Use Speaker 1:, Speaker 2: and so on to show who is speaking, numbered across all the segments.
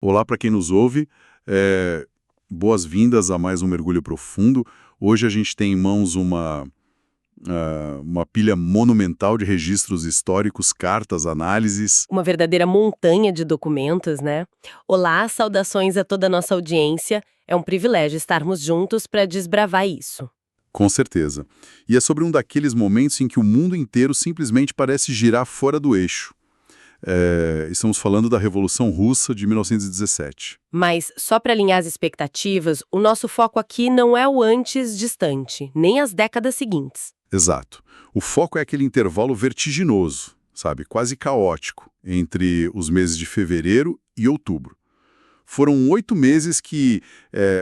Speaker 1: Olá para quem nos ouve, boas-vindas a mais um Mergulho Profundo. Hoje a gente tem em mãos uma pilha monumental de registros históricos, cartas, análises.
Speaker 2: Uma verdadeira montanha de documentos, né? Olá, saudações a toda a nossa audiência. É um privilégio estarmos juntos para desbravar isso.
Speaker 1: Com certeza. E é sobre um daqueles momentos em que o mundo inteiro simplesmente parece girar fora do eixo. Estamos falando da Revolução Russa de 1917.
Speaker 2: Mas, só para alinhar as expectativas, o nosso foco aqui não é o antes distante, nem as décadas seguintes.
Speaker 1: Exato. O foco é aquele intervalo vertiginoso, sabe, quase caótico, entre os meses de fevereiro e outubro. Foram 8 meses que,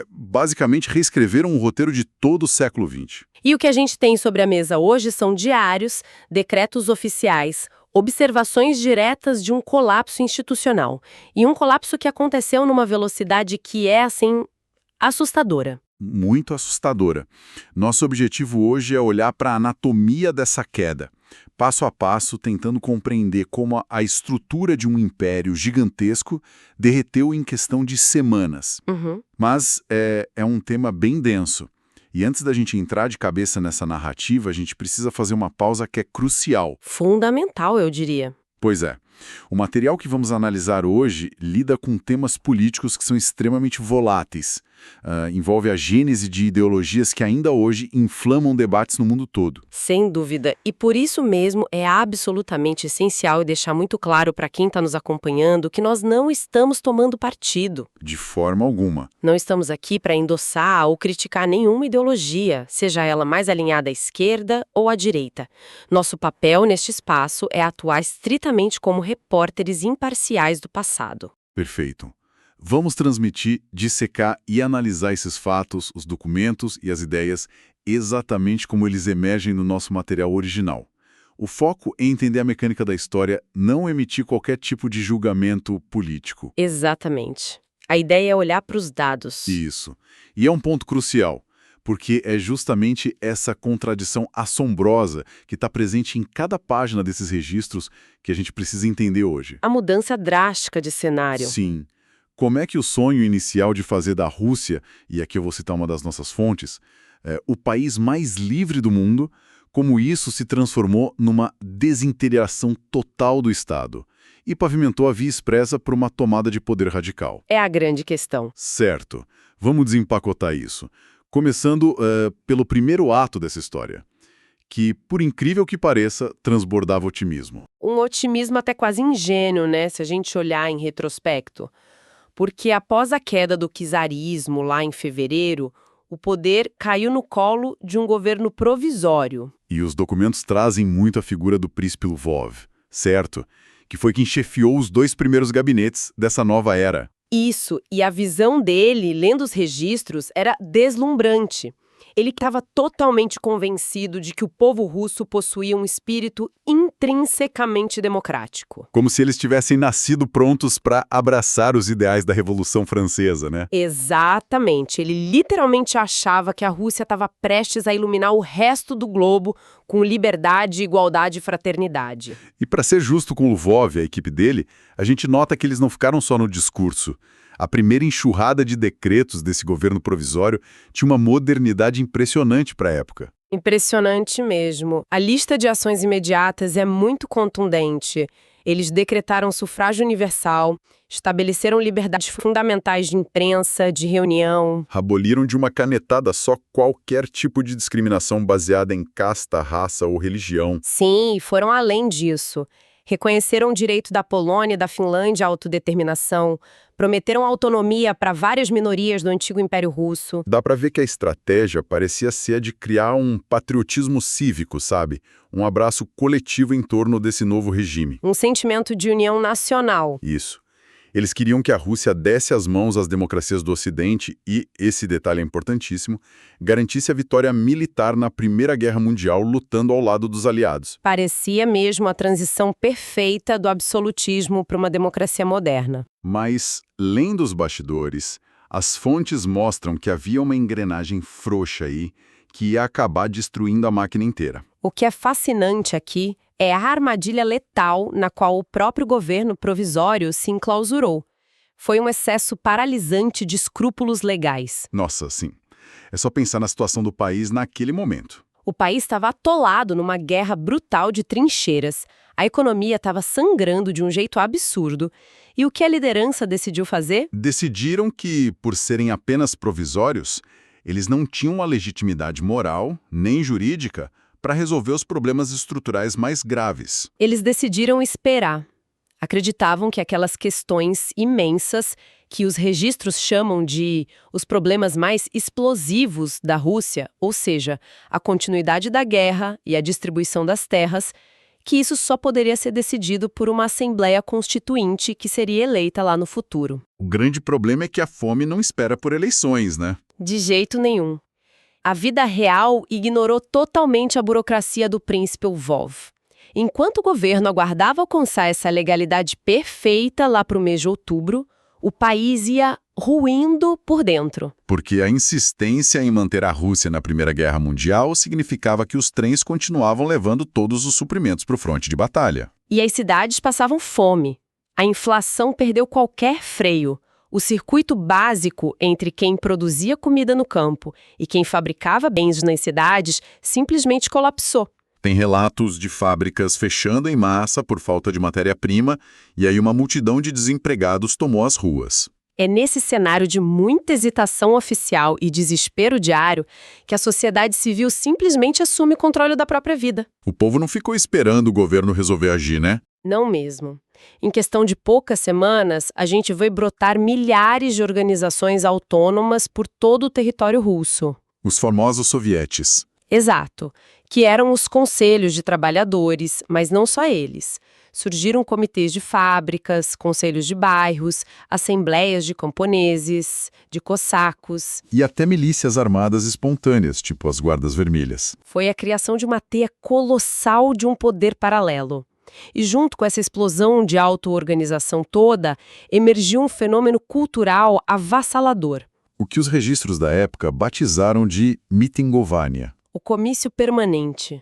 Speaker 1: basicamente, reescreveram o roteiro de todo o século XX.
Speaker 2: E o que a gente tem sobre a mesa hoje são diários, decretos oficiais, observações diretas de um colapso institucional. E um colapso que aconteceu numa velocidade que é, assim, assustadora.
Speaker 1: Muito assustadora. Nosso objetivo hoje é olhar para a anatomia dessa queda, passo a passo, tentando compreender como a estrutura de um império gigantesco derreteu em questão de semanas. Mas é um tema bem denso. E antes da gente entrar de cabeça nessa narrativa, a gente precisa fazer uma pausa que é crucial.
Speaker 2: Fundamental, eu diria.
Speaker 1: Pois é. O material que vamos analisar hoje lida com temas políticos que são extremamente voláteis. Envolve a gênese de ideologias que ainda hoje inflamam debates no mundo todo.
Speaker 2: Sem dúvida. E por isso mesmo é absolutamente essencial deixar muito claro para quem está nos acompanhando que nós não estamos tomando partido.
Speaker 1: De forma alguma.
Speaker 2: Não estamos aqui para endossar ou criticar nenhuma ideologia, seja ela mais alinhada à esquerda ou à direita. Nosso papel neste espaço é atuar estritamente como repórteres imparciais do passado.
Speaker 1: Perfeito. Vamos transmitir, dissecar e analisar esses fatos, os documentos e as ideias exatamente como eles emergem no nosso material original. O foco é entender a mecânica da história, não emitir qualquer tipo de julgamento político.
Speaker 2: Exatamente. A ideia é olhar para os dados.
Speaker 1: Isso. E é um ponto crucial, porque é justamente essa contradição assombrosa que está presente em cada página desses registros que a gente precisa entender hoje.
Speaker 2: A mudança drástica de cenário.
Speaker 1: Sim. Como é que o sonho inicial de fazer da Rússia, e aqui eu vou citar uma das nossas fontes, o país mais livre do mundo, como isso se transformou numa desintegração total do Estado e pavimentou a via expressa por uma tomada de poder radical.
Speaker 2: É a grande questão.
Speaker 1: Certo. Vamos desempacotar isso. Começando pelo primeiro ato dessa história, que, por incrível que pareça, transbordava otimismo.
Speaker 2: Um otimismo até quase ingênuo, né, se a gente olhar em retrospecto. Porque após a queda do czarismo lá em fevereiro, o poder caiu no colo de um governo provisório.
Speaker 1: E os documentos trazem muito a figura do príncipe Lvov, certo? Que foi quem chefiou os 2 primeiros gabinetes dessa nova era.
Speaker 2: Isso, e a visão dele, lendo os registros, era deslumbrante. Ele estava totalmente convencido de que o povo russo possuía um espírito intrinsecamente democrático.
Speaker 1: Como se eles tivessem nascido prontos para abraçar os ideais da Revolução Francesa, né?
Speaker 2: Exatamente. Ele literalmente achava que a Rússia estava prestes a iluminar o resto do globo com liberdade, igualdade e fraternidade.
Speaker 1: E para ser justo com Lvov e a equipe dele, a gente nota que eles não ficaram só no discurso. A primeira enxurrada de decretos desse governo provisório tinha uma modernidade impressionante para a época.
Speaker 2: Impressionante mesmo. A lista de ações imediatas é muito contundente. Eles decretaram sufrágio universal, estabeleceram liberdades fundamentais de imprensa, de reunião.
Speaker 1: Aboliram de uma canetada só qualquer tipo de discriminação baseada em casta, raça ou religião.
Speaker 2: Sim, e foram além disso. Reconheceram o direito da Polônia e da Finlândia à autodeterminação, prometeram autonomia para várias minorias do antigo Império Russo.
Speaker 1: Dá para ver que a estratégia parecia ser a de criar um patriotismo cívico, sabe? Um abraço coletivo em torno desse novo regime.
Speaker 2: Um sentimento de união nacional.
Speaker 1: Isso. Eles queriam que a Rússia desse as mãos às democracias do Ocidente e, esse detalhe é importantíssimo, garantisse a vitória militar na Primeira Guerra Mundial lutando ao lado dos aliados.
Speaker 2: Parecia mesmo a transição perfeita do absolutismo para uma democracia moderna.
Speaker 1: Mas, lendo os bastidores, as fontes mostram que havia uma engrenagem frouxa aí que ia acabar destruindo a máquina inteira.
Speaker 2: O que é fascinante aqui é a armadilha letal na qual o próprio governo provisório se enclausurou. Foi um excesso paralisante de escrúpulos legais.
Speaker 1: Nossa, sim. É só pensar na situação do país naquele momento.
Speaker 2: O país estava atolado numa guerra brutal de trincheiras. A economia estava sangrando de um jeito absurdo. E o que a liderança decidiu fazer?
Speaker 1: Decidiram que, por serem apenas provisórios, eles não tinham a legitimidade moral, nem jurídica, para resolver os problemas estruturais mais graves.
Speaker 2: Eles decidiram esperar. Acreditavam que aquelas questões imensas, que os registros chamam de os problemas mais explosivos da Rússia, ou seja, a continuidade da guerra e a distribuição das terras, que isso só poderia ser decidido por uma Assembleia Constituinte que seria eleita lá no futuro.
Speaker 1: O grande problema é que a fome não espera por eleições, né?
Speaker 2: De jeito nenhum. A vida real ignorou totalmente a burocracia do príncipe Lvov. Enquanto o governo aguardava alcançar essa legalidade perfeita lá para o mês de outubro, o país ia ruindo por dentro.
Speaker 1: Porque a insistência em manter a Rússia na Primeira Guerra Mundial significava que os trens continuavam levando todos os suprimentos para o fronte de batalha.
Speaker 2: E as cidades passavam fome. A inflação perdeu qualquer freio. O circuito básico entre quem produzia comida no campo e quem fabricava bens nas cidades simplesmente colapsou.
Speaker 1: Tem relatos de fábricas fechando em massa por falta de matéria-prima, e aí uma multidão de desempregados tomou as ruas.
Speaker 2: É nesse cenário de muita hesitação oficial e desespero diário que a sociedade civil simplesmente assume o controle da própria vida.
Speaker 1: O povo não ficou esperando o governo resolver agir, né?
Speaker 2: Não mesmo. Em questão de poucas semanas, a gente vai brotar milhares de organizações autônomas por todo o território russo.
Speaker 1: Os famosos sovietes.
Speaker 2: Exato, que eram os conselhos de trabalhadores, mas não só eles. Surgiram comitês de fábricas, conselhos de bairros, assembleias de camponeses, de cossacos.
Speaker 1: E até milícias armadas espontâneas, tipo as Guardas Vermelhas.
Speaker 2: Foi a criação de uma teia colossal de um poder paralelo. E junto com essa explosão de auto-organização toda, emergiu um fenômeno cultural avassalador.
Speaker 1: O que os registros da época batizaram de mitingovania.
Speaker 2: O comício permanente.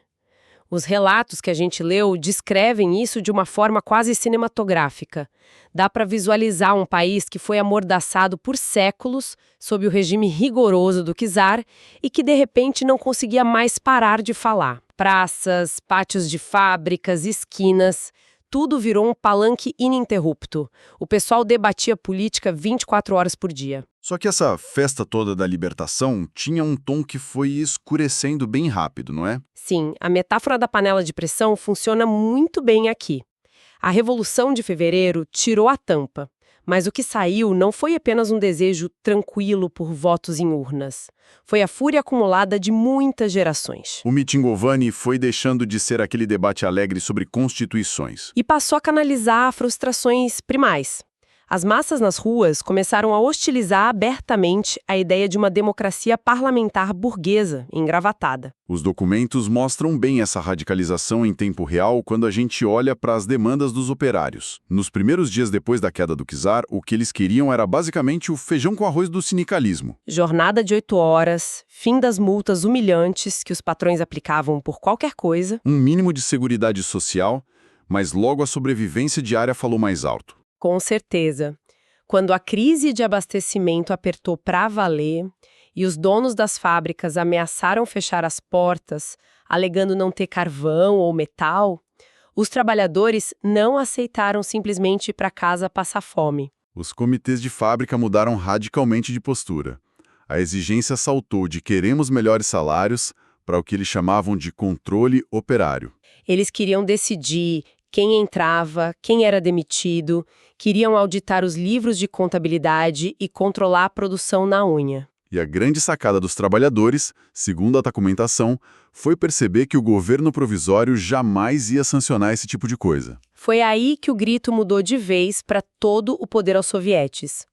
Speaker 2: Os relatos que a gente leu descrevem isso de uma forma quase cinematográfica. Dá para visualizar um país que foi amordaçado por séculos sob o regime rigoroso do czar e que de repente não conseguia mais parar de falar. Praças, pátios de fábricas, esquinas, tudo virou um palanque ininterrupto. O pessoal debatia política 24 horas por dia.
Speaker 1: Só que essa festa toda da libertação tinha um tom que foi escurecendo bem rápido, não é?
Speaker 2: Sim, a metáfora da panela de pressão funciona muito bem aqui. A Revolução de Fevereiro tirou a tampa, mas o que saiu não foi apenas um desejo tranquilo por votos em urnas. Foi a fúria acumulada de muitas gerações.
Speaker 1: O mitingovani foi deixando de ser aquele debate alegre sobre constituições.
Speaker 2: E passou a canalizar frustrações primais. As massas nas ruas começaram a hostilizar abertamente a ideia de uma democracia parlamentar burguesa, engravatada.
Speaker 1: Os documentos mostram bem essa radicalização em tempo real quando a gente olha para as demandas dos operários. Nos primeiros dias depois da queda do czar, o que eles queriam era basicamente o feijão com arroz do sindicalismo.
Speaker 2: Jornada de 8 horas, fim das multas humilhantes que os patrões aplicavam por qualquer coisa.
Speaker 1: Um mínimo de seguridade social, mas logo a sobrevivência diária falou mais alto.
Speaker 2: Com certeza. Quando a crise de abastecimento apertou para valer e os donos das fábricas ameaçaram fechar as portas, alegando não ter carvão ou metal, os trabalhadores não aceitaram simplesmente ir para casa passar fome.
Speaker 1: Os comitês de fábrica mudaram radicalmente de postura. A exigência saltou de queremos melhores salários para o que eles chamavam de controle operário.
Speaker 2: Eles queriam decidir quem entrava, quem era demitido, queriam auditar os livros de contabilidade e controlar a produção na unha.
Speaker 1: E a grande sacada dos trabalhadores, segundo a documentação, foi perceber que o governo provisório jamais ia sancionar esse tipo de coisa.
Speaker 2: Foi aí que o grito mudou de vez para todo o poder aos sovietes.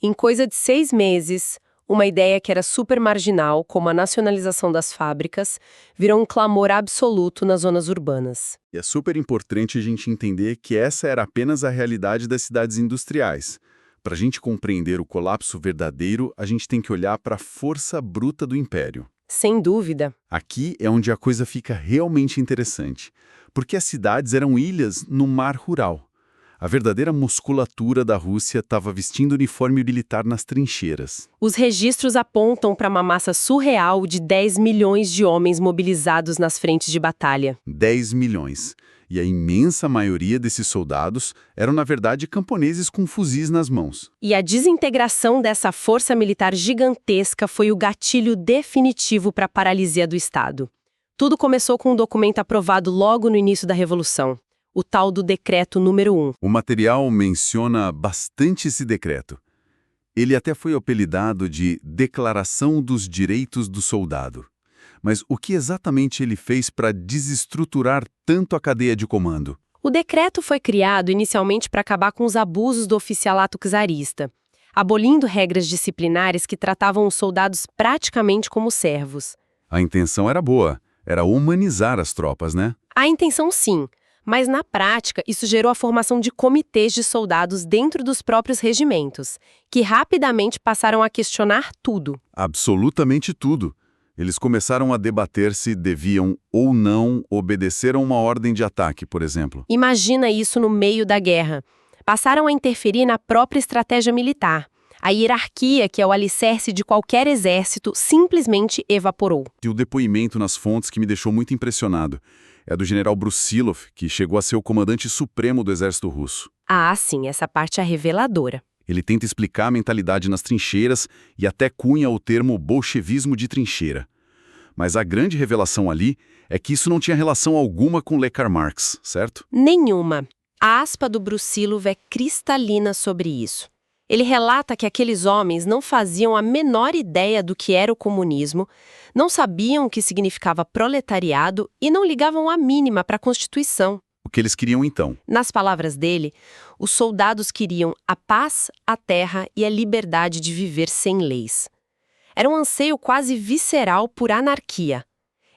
Speaker 2: Em coisa de 6 meses, uma ideia que era super marginal, como a nacionalização das fábricas, virou um clamor absoluto nas zonas urbanas.
Speaker 1: E é super importante a gente entender que essa era apenas a realidade das cidades industriais. Para a gente compreender o colapso verdadeiro, a gente tem que olhar para a força bruta do império.
Speaker 2: Sem dúvida.
Speaker 1: Aqui é onde a coisa fica realmente interessante, porque as cidades eram ilhas no mar rural. A verdadeira musculatura da Rússia estava vestindo uniforme militar nas trincheiras.
Speaker 2: Os registros apontam para uma massa surreal de 10 milhões de homens mobilizados nas frentes de batalha.
Speaker 1: 10 milhões. E a imensa maioria desses soldados eram, na verdade, camponeses com fuzis nas mãos.
Speaker 2: E a desintegração dessa força militar gigantesca foi o gatilho definitivo para a paralisia do Estado. Tudo começou com um documento aprovado logo no início da Revolução, o tal do Decreto número 1.
Speaker 1: O material menciona bastante esse decreto. Ele até foi apelidado de Declaração dos Direitos do Soldado. Mas o que exatamente ele fez para desestruturar tanto a cadeia de comando?
Speaker 2: O decreto foi criado inicialmente para acabar com os abusos do oficialato czarista, abolindo regras disciplinares que tratavam os soldados praticamente como servos.
Speaker 1: A intenção era boa, era humanizar as tropas, né?
Speaker 2: A intenção sim, mas na prática isso gerou a formação de comitês de soldados dentro dos próprios regimentos, que rapidamente passaram a questionar tudo.
Speaker 1: Absolutamente tudo. Eles começaram a debater se deviam ou não obedecer a uma ordem de ataque, por exemplo.
Speaker 2: Imagina isso no meio da guerra. Passaram a interferir na própria estratégia militar. A hierarquia, que é o alicerce de qualquer exército, simplesmente evaporou.
Speaker 1: E o depoimento nas fontes que me deixou muito impressionado é do general Brusilov, que chegou a ser o comandante supremo do exército russo.
Speaker 2: Ah, sim, essa parte é reveladora.
Speaker 1: Ele tenta explicar a mentalidade nas trincheiras e até cunha o termo bolchevismo de trincheira. Mas a grande revelação ali é que isso não tinha relação alguma com Le Karl Marx, certo?
Speaker 2: Nenhuma. A aspa do Brusilov é cristalina sobre isso. Ele relata que aqueles homens não faziam a menor ideia do que era o comunismo, não sabiam o que significava proletariado e não ligavam a mínima para a Constituição.
Speaker 1: O que eles queriam então?
Speaker 2: Nas palavras dele, os soldados queriam a paz, a terra e a liberdade de viver sem leis. Era um anseio quase visceral por anarquia.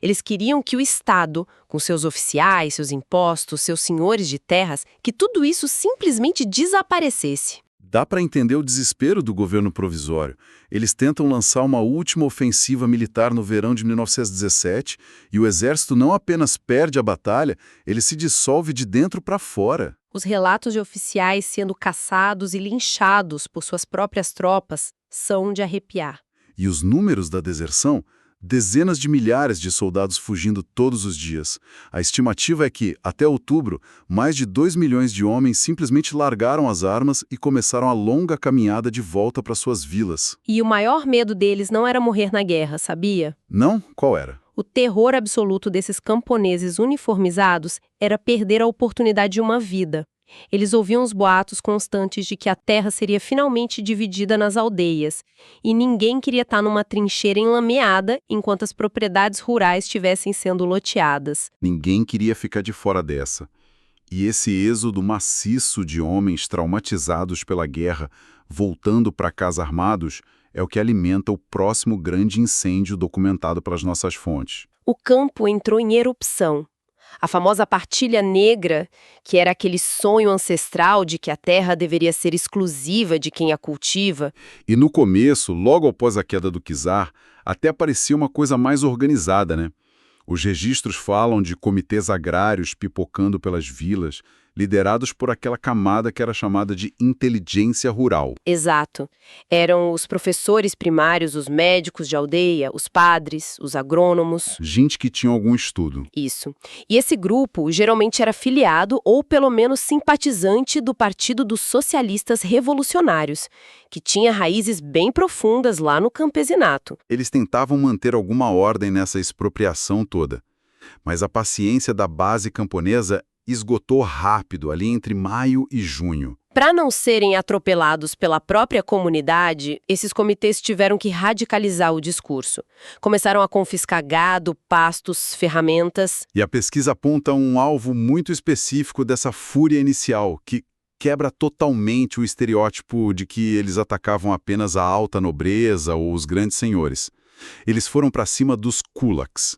Speaker 2: Eles queriam que o Estado, com seus oficiais, seus impostos, seus senhores de terras, que tudo isso simplesmente desaparecesse.
Speaker 1: Dá para entender o desespero do governo provisório. Eles tentam lançar uma última ofensiva militar no verão de 1917 e o exército não apenas perde a batalha, ele se dissolve de dentro para fora.
Speaker 2: Os relatos de oficiais sendo caçados e linchados por suas próprias tropas são de arrepiar.
Speaker 1: E os números da deserção? Dezenas de milhares de soldados fugindo todos os dias. A estimativa é que, até outubro, mais de 2 milhões de homens simplesmente largaram as armas e começaram a longa caminhada de volta para suas vilas.
Speaker 2: E o maior medo deles não era morrer na guerra, sabia?
Speaker 1: Não? Qual era?
Speaker 2: O terror absoluto desses camponeses uniformizados era perder a oportunidade de uma vida. Eles ouviam os boatos constantes de que a terra seria finalmente dividida nas aldeias, e ninguém queria estar numa trincheira enlameada enquanto as propriedades rurais estivessem sendo loteadas.
Speaker 1: Ninguém queria ficar de fora dessa. E esse êxodo maciço de homens traumatizados pela guerra, voltando para casa armados, é o que alimenta o próximo grande incêndio documentado pelas nossas fontes.
Speaker 2: O campo entrou em erupção. A famosa partilha negra, que era aquele sonho ancestral de que a terra deveria ser exclusiva de quem a cultiva.
Speaker 1: E no começo, logo após a queda do czar, até parecia uma coisa mais organizada, né? Os registros falam de comitês agrários pipocando pelas vilas, liderados por aquela camada que era chamada de inteligência rural.
Speaker 2: Exato. Eram os professores primários, os médicos de aldeia, os padres, os agrônomos.
Speaker 1: Gente que tinha algum estudo.
Speaker 2: Isso. E esse grupo geralmente era filiado ou pelo menos simpatizante do Partido dos Socialistas Revolucionários, que tinha raízes bem profundas lá no campesinato.
Speaker 1: Eles tentavam manter alguma ordem nessa expropriação toda. Mas a paciência da base camponesa esgotou rápido, ali entre maio e junho.
Speaker 2: Para não serem atropelados pela própria comunidade, esses comitês tiveram que radicalizar o discurso. Começaram a confiscar gado, pastos, ferramentas.
Speaker 1: E a pesquisa aponta um alvo muito específico dessa fúria inicial, que quebra totalmente o estereótipo de que eles atacavam apenas a alta nobreza ou os grandes senhores. Eles foram para cima dos kulaks.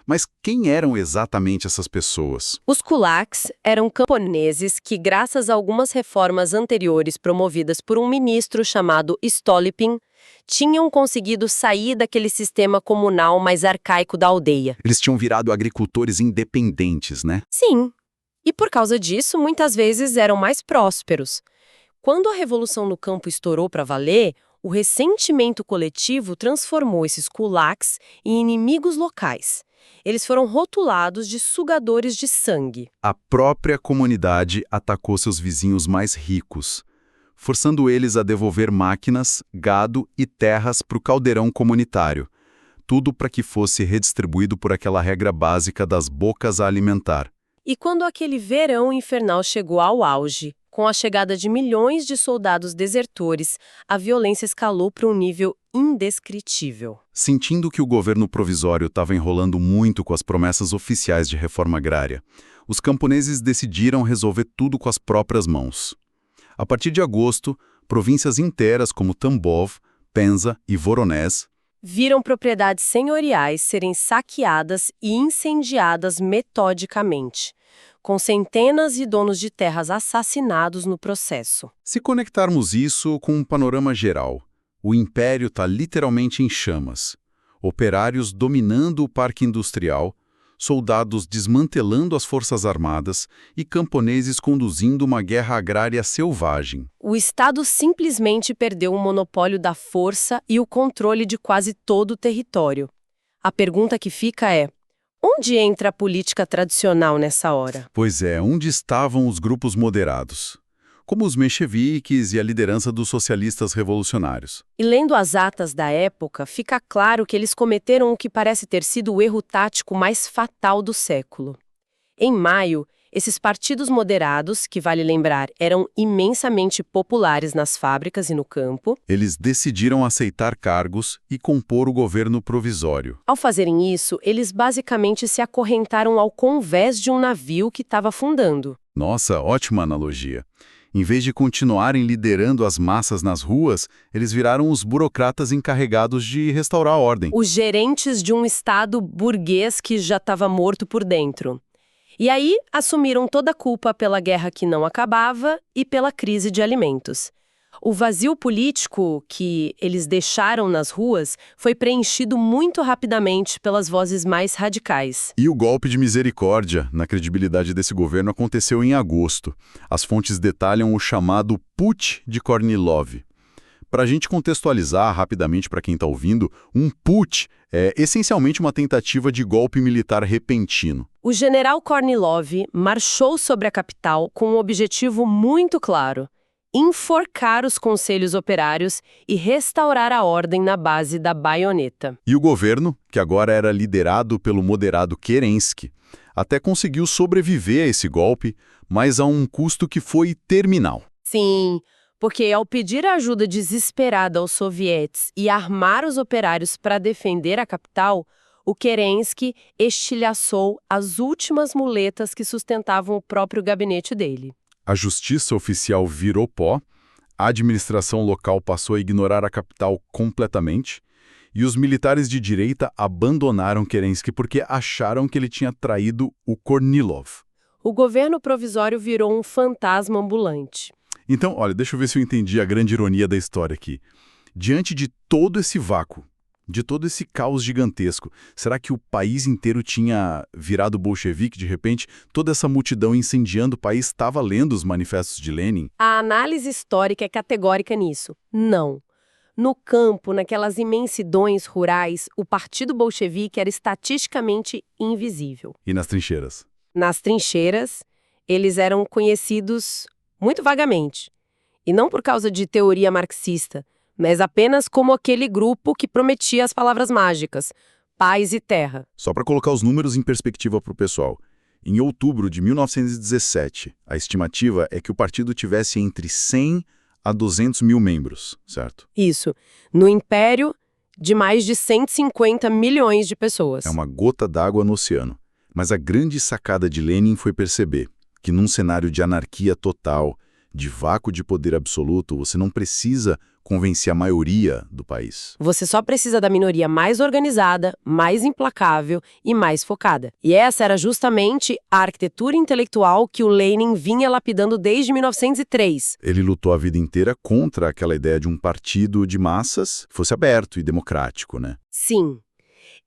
Speaker 1: Mas quem eram exatamente essas pessoas?
Speaker 2: Os kulaks eram camponeses que, graças a algumas reformas anteriores promovidas por um ministro chamado Stolypin, tinham conseguido sair daquele sistema comunal mais arcaico da aldeia.
Speaker 1: Eles tinham virado agricultores independentes, né?
Speaker 2: Sim. E por causa disso, muitas vezes eram mais prósperos. Quando a revolução no campo estourou para valer, o ressentimento coletivo transformou esses kulaks em inimigos locais. Eles foram rotulados de sugadores de sangue.
Speaker 1: A própria comunidade atacou seus vizinhos mais ricos, forçando eles a devolver máquinas, gado e terras para o caldeirão comunitário. Tudo para que fosse redistribuído por aquela regra básica das bocas a alimentar.
Speaker 2: E quando aquele verão infernal chegou ao auge, com a chegada de milhões de soldados desertores, a violência escalou para um nível indescritível.
Speaker 1: Sentindo que o governo provisório estava enrolando muito com as promessas oficiais de reforma agrária, os camponeses decidiram resolver tudo com as próprias mãos. A partir de agosto, províncias inteiras como Tambov, Penza e Voronezh
Speaker 2: viram propriedades senhoriais serem saqueadas e incendiadas metodicamente, com centenas de donos de terras assassinados no processo.
Speaker 1: Se conectarmos isso com um panorama geral, o império está literalmente em chamas. Operários dominando o parque industrial, soldados desmantelando as forças armadas e camponeses conduzindo uma guerra agrária selvagem.
Speaker 2: O Estado simplesmente perdeu o monopólio da força e o controle de quase todo o território. A pergunta que fica é: onde entra a política tradicional nessa hora?
Speaker 1: Pois é, onde estavam os grupos moderados? Como os mencheviques e a liderança dos socialistas revolucionários.
Speaker 2: E lendo as atas da época, fica claro que eles cometeram o que parece ter sido o erro tático mais fatal do século. Em maio, esses partidos moderados, que vale lembrar, eram imensamente populares nas fábricas e no campo,
Speaker 1: eles decidiram aceitar cargos e compor o governo provisório.
Speaker 2: Ao fazerem isso, eles basicamente se acorrentaram ao convés de um navio que estava afundando.
Speaker 1: Nossa, ótima analogia. Em vez de continuarem liderando as massas nas ruas, eles viraram os burocratas encarregados de restaurar a ordem.
Speaker 2: Os gerentes de um Estado burguês que já estava morto por dentro. E aí, assumiram toda a culpa pela guerra que não acabava e pela crise de alimentos. O vazio político que eles deixaram nas ruas foi preenchido muito rapidamente pelas vozes mais radicais.
Speaker 1: E o golpe de misericórdia na credibilidade desse governo aconteceu em agosto. As fontes detalham o chamado Putsch de Kornilov. Para a gente contextualizar rapidamente para quem está ouvindo, um putsch é essencialmente uma tentativa de golpe militar repentino.
Speaker 2: O general Kornilov marchou sobre a capital com um objetivo muito claro: enforcar os conselhos operários e restaurar a ordem na base da baioneta.
Speaker 1: E o governo, que agora era liderado pelo moderado Kerensky, até conseguiu sobreviver a esse golpe, mas a um custo que foi terminal.
Speaker 2: Sim, porque ao pedir ajuda desesperada aos sovietes e armar os operários para defender a capital, o Kerensky estilhaçou as últimas muletas que sustentavam o próprio gabinete dele.
Speaker 1: A justiça oficial virou pó, a administração local passou a ignorar a capital completamente, e os militares de direita abandonaram Kerensky porque acharam que ele tinha traído o Kornilov.
Speaker 2: O governo provisório virou um fantasma ambulante.
Speaker 1: Então, olha, deixa eu ver se eu entendi a grande ironia da história aqui. Diante de todo esse vácuo, de todo esse caos gigantesco, será que o país inteiro tinha virado bolchevique de repente? Toda essa multidão incendiando o país estava lendo os manifestos de Lenin?
Speaker 2: A análise histórica é categórica nisso. Não. No campo, naquelas imensidões rurais, o partido bolchevique era estatisticamente invisível.
Speaker 1: E nas trincheiras?
Speaker 2: Nas trincheiras, eles eram conhecidos muito vagamente. E não por causa de teoria marxista, mas apenas como aquele grupo que prometia as palavras mágicas: paz e terra.
Speaker 1: Só para colocar os números em perspectiva para o pessoal. Em outubro de 1917, a estimativa é que o partido tivesse entre 100 a 200 mil membros, certo?
Speaker 2: Isso. No Império, de mais de 150 milhões de pessoas.
Speaker 1: É uma gota d'água no oceano. Mas a grande sacada de Lenin foi perceber que num cenário de anarquia total, de vácuo de poder absoluto, você não precisa convencer a maioria do país.
Speaker 2: Você só precisa da minoria mais organizada, mais implacável e mais focada. E essa era justamente a arquitetura intelectual que o Lenin vinha lapidando desde 1903.
Speaker 1: Ele lutou a vida inteira contra aquela ideia de um partido de massas que fosse aberto e democrático, né?
Speaker 2: Sim.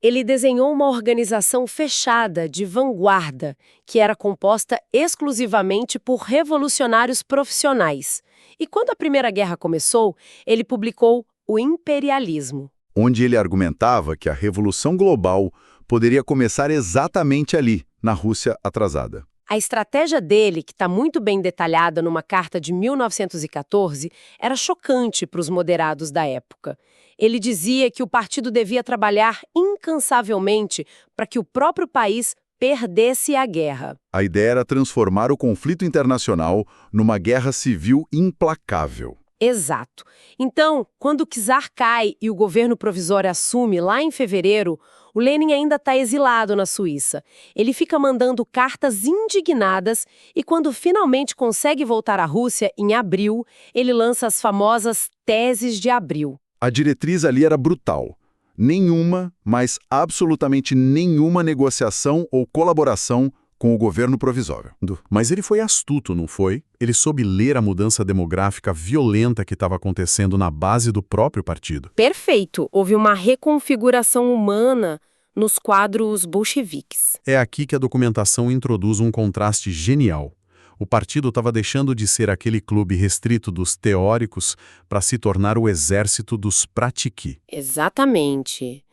Speaker 2: Ele desenhou uma organização fechada de vanguarda, que era composta exclusivamente por revolucionários profissionais. E quando a Primeira Guerra começou, ele publicou O Imperialismo.
Speaker 1: Onde ele argumentava que a Revolução Global poderia começar exatamente ali, na Rússia atrasada.
Speaker 2: A estratégia dele, que está muito bem detalhada numa carta de 1914, era chocante para os moderados da época. Ele dizia que o partido devia trabalhar incansavelmente para que o próprio país perdesse a guerra.
Speaker 1: A ideia era transformar o conflito internacional numa guerra civil implacável.
Speaker 2: Exato. Então, quando o czar cai e o governo provisório assume lá em fevereiro, o Lenin ainda está exilado na Suíça. Ele fica mandando cartas indignadas e quando finalmente consegue voltar à Rússia, em abril, ele lança as famosas Teses de Abril.
Speaker 1: A diretriz ali era brutal. Nenhuma, mas absolutamente nenhuma negociação ou colaboração com o governo provisório. Mas ele foi astuto, não foi? Ele soube ler a mudança demográfica violenta que estava acontecendo na base do próprio partido.
Speaker 2: Perfeito. Houve uma reconfiguração humana nos quadros bolcheviques.
Speaker 1: É aqui que a documentação introduz um contraste genial. O partido estava deixando de ser aquele clube restrito dos teóricos para se tornar o exército dos pratiqui.
Speaker 2: Exatamente.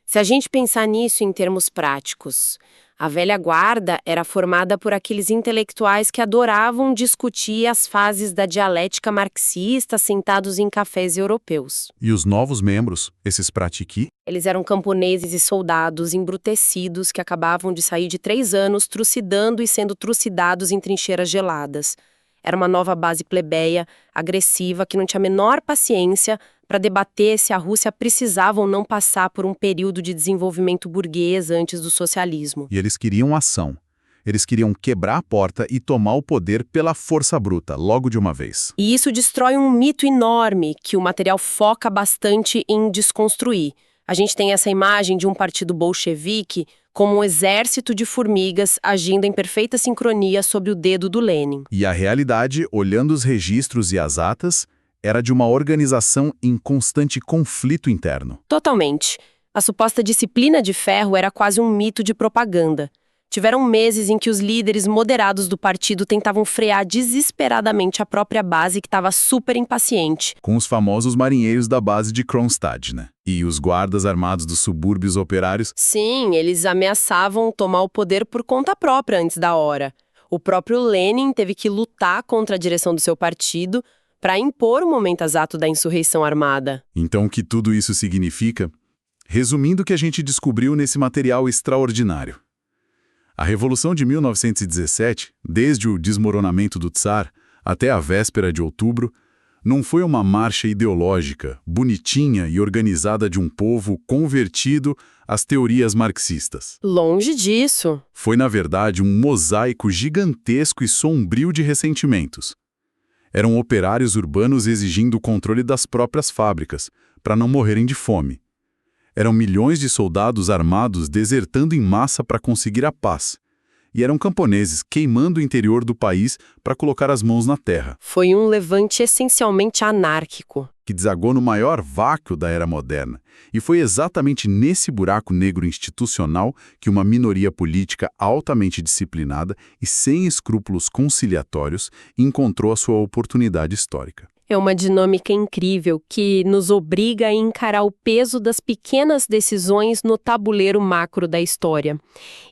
Speaker 2: Se a gente pensar nisso em termos práticos, a velha guarda era formada por aqueles intelectuais que adoravam discutir as fases da dialética marxista sentados em cafés europeus.
Speaker 1: E os novos membros, esses pratiqui?
Speaker 2: Eles eram camponeses e soldados embrutecidos que acabavam de sair de 3 anos trucidando e sendo trucidados em trincheiras geladas. Era uma nova base plebeia, agressiva, que não tinha a menor paciência para debater se a Rússia precisava ou não passar por um período de desenvolvimento burguês antes do socialismo.
Speaker 1: E eles queriam ação. Eles queriam quebrar a porta e tomar o poder pela força bruta, logo de uma vez.
Speaker 2: E isso destrói um mito enorme que o material foca bastante em desconstruir. A gente tem essa imagem de um partido bolchevique como um exército de formigas agindo em perfeita sincronia sob o dedo do Lenin.
Speaker 1: E a realidade, olhando os registros e as atas, era de uma organização em constante conflito interno.
Speaker 2: Totalmente. A suposta disciplina de ferro era quase um mito de propaganda. Tiveram meses em que os líderes moderados do partido tentavam frear desesperadamente a própria base que estava super impaciente.
Speaker 1: Com os famosos marinheiros da base de Kronstadt, né? E os guardas armados dos subúrbios operários.
Speaker 2: Sim, eles ameaçavam tomar o poder por conta própria antes da hora. O próprio Lenin teve que lutar contra a direção do seu partido para impor o momento exato da insurreição armada.
Speaker 1: Então, o que tudo isso significa? Resumindo o que a gente descobriu nesse material extraordinário. A Revolução de 1917, desde o desmoronamento do Tsar até a véspera de outubro, não foi uma marcha ideológica, bonitinha e organizada de um povo convertido às teorias marxistas.
Speaker 2: Longe disso.
Speaker 1: Foi, na verdade, um mosaico gigantesco e sombrio de ressentimentos. Eram operários urbanos exigindo o controle das próprias fábricas, para não morrerem de fome. Eram milhões de soldados armados desertando em massa para conseguir a paz. E eram camponeses queimando o interior do país para colocar as mãos na terra.
Speaker 2: Foi um levante essencialmente anárquico.
Speaker 1: Que desagou no maior vácuo da era moderna. E foi exatamente nesse buraco negro institucional que uma minoria política altamente disciplinada e sem escrúpulos conciliatórios encontrou a sua oportunidade histórica.
Speaker 2: É uma dinâmica incrível que nos obriga a encarar o peso das pequenas decisões no tabuleiro macro da história.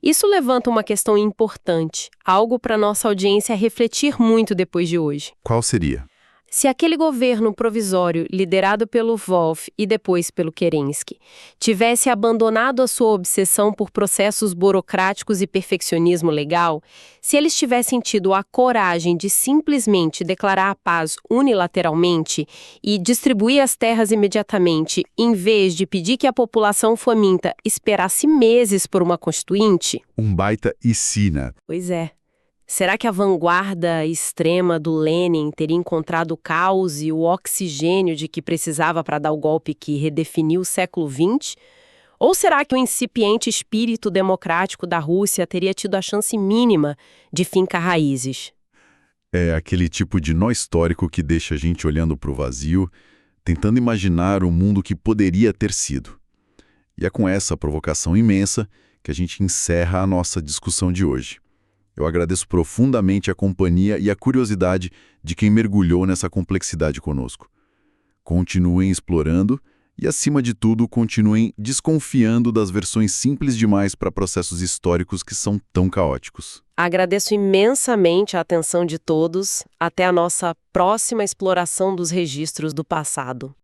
Speaker 2: Isso levanta uma questão importante, algo para nossa audiência refletir muito depois de hoje.
Speaker 1: Qual seria?
Speaker 2: Se aquele governo provisório, liderado pelo Wolf e depois pelo Kerensky, tivesse abandonado a sua obsessão por processos burocráticos e perfeccionismo legal, se eles tivessem tido a coragem de simplesmente declarar a paz unilateralmente e distribuir as terras imediatamente, em vez de pedir que a população faminta esperasse meses por uma constituinte?
Speaker 1: Um baita e sina.
Speaker 2: Pois é. Será que a vanguarda extrema do Lenin teria encontrado o caos e o oxigênio de que precisava para dar o golpe que redefiniu o século XX? Ou será que o incipiente espírito democrático da Rússia teria tido a chance mínima de fincar raízes?
Speaker 1: É aquele tipo de nó histórico que deixa a gente olhando para o vazio, tentando imaginar o mundo que poderia ter sido. E é com essa provocação imensa que a gente encerra a nossa discussão de hoje. Eu agradeço profundamente a companhia e a curiosidade de quem mergulhou nessa complexidade conosco. Continuem explorando e, acima de tudo, continuem desconfiando das versões simples demais para processos históricos que são tão caóticos.
Speaker 2: Agradeço imensamente a atenção de todos. Até a nossa próxima exploração dos registros do passado.